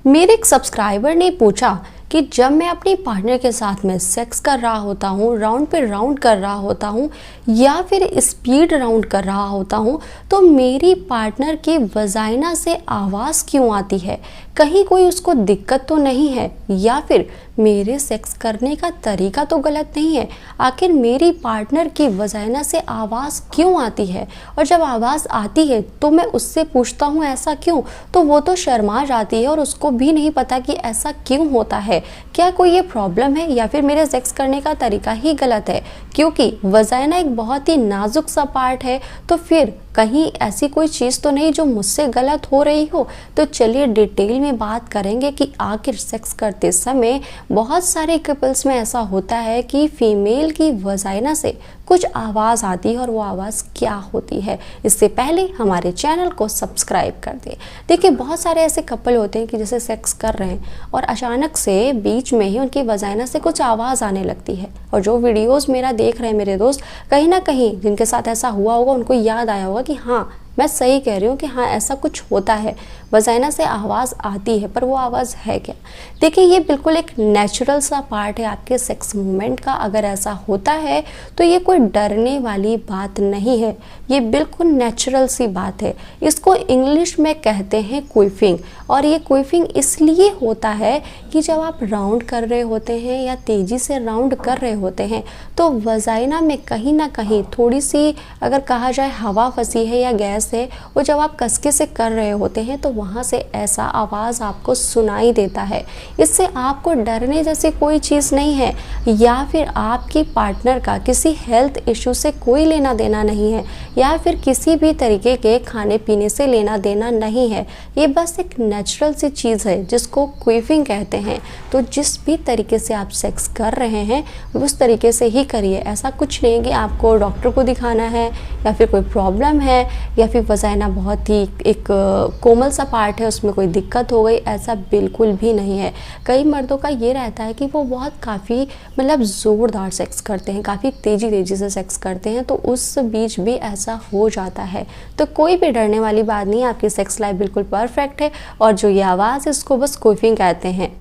मेरे एक सब्सक्राइबर ने पूछा कि जब मैं अपनी पार्टनर के साथ में सेक्स कर रहा होता हूँ, राउंड पे राउंड कर रहा होता हूँ या फिर स्पीड राउंड कर रहा होता हूँ, तो मेरी पार्टनर की वजाइना से आवाज़ क्यों आती है। कहीं कोई उसको दिक्कत तो नहीं है या फिर मेरे सेक्स करने का तरीका तो गलत नहीं है। आखिर मेरी पार्टनर की वजाइना से आवाज़ क्यों आती है, और जब आवाज़ आती है तो मैं उससे पूछता हूँ ऐसा क्यों, तो वो तो शर्मा जाती है और उसको भी नहीं पता कि ऐसा क्यों होता है। क्या कोई ये प्रॉब्लम है या फिर मेरे सेक्स करने का तरीका ही गलत है, क्योंकि वजाइना एक बहुत ही नाजुक सा पार्ट है। तो फिर कहीं ऐसी कोई चीज़ तो नहीं जो मुझसे गलत हो रही हो। तो चलिए डिटेल में बात करेंगे कि आखिर सेक्स करते समय बहुत सारे कपल्स में ऐसा होता है कि फीमेल की वजाइना से कुछ आवाज़ आती है, और वो आवाज़ क्या होती है। इससे पहले हमारे चैनल को सब्सक्राइब कर दें। देखिए, बहुत सारे ऐसे कपल होते हैं कि जैसे सेक्स कर रहे हैं और अचानक से बीच में ही उनकी वजाइना से कुछ आवाज़ आने लगती है। और जो वीडियोस मेरा देख रहे हैं मेरे दोस्त, कहीं ना कहीं जिनके साथ ऐसा हुआ होगा उनको याद आया होगा कि हाँ, मैं सही कह रही हूँ कि हाँ, ऐसा कुछ होता है, वजाइना से आवाज़ आती है। पर वो आवाज़ है क्या? देखिए, ये बिल्कुल एक नेचुरल सा पार्ट है आपके सेक्स मूवमेंट का। अगर ऐसा होता है तो ये कोई डरने वाली बात नहीं है, ये बिल्कुल नेचुरल सी बात है। इसको इंग्लिश में कहते हैं क्विफिंग। और ये क्विफिंग इसलिए होता है कि जब आप राउंड कर रहे होते हैं या तेज़ी से राउंड कर रहे होते हैं तो वजाइना में कहीं ना कहीं थोड़ी सी, अगर कहा जाए, हवा फंसी है या गैस है। वो जब आप कसके से कर रहे होते हैं तो वहाँ से ऐसा आवाज़ आपको सुनाई देता है। इससे आपको डरने जैसी कोई चीज़ नहीं है, या फिर आपकी पार्टनर का किसी हेल्थ इशू से कोई लेना देना नहीं है, या फिर किसी भी तरीके के खाने पीने से लेना देना नहीं है। ये बस एक नेचुरल सी चीज़ है जिसको क्विफिंग कहते हैं। तो जिस भी तरीके से आप सेक्स कर रहे हैं उस तरीके से ही करिए। ऐसा कुछ नहीं है कि आपको डॉक्टर को दिखाना है या फिर कोई प्रॉब्लम है या फिर वजाइना बहुत ही एक कोमल सा पार्ट है, उसमें कोई दिक्कत हो गई, ऐसा बिल्कुल भी नहीं है। कई मर्दों का ये रहता है कि वो बहुत काफ़ी मतलब ज़ोरदार सेक्स करते हैं, काफ़ी तेज़ी से सेक्स करते हैं, तो उस बीच भी ऐसा हो जाता है। तो कोई भी डरने वाली बात नहीं है, आपकी सेक्स लाइफ बिल्कुल परफेक्ट है। और जो ये आवाज़ है इसको बस क्विफिंग कहते हैं।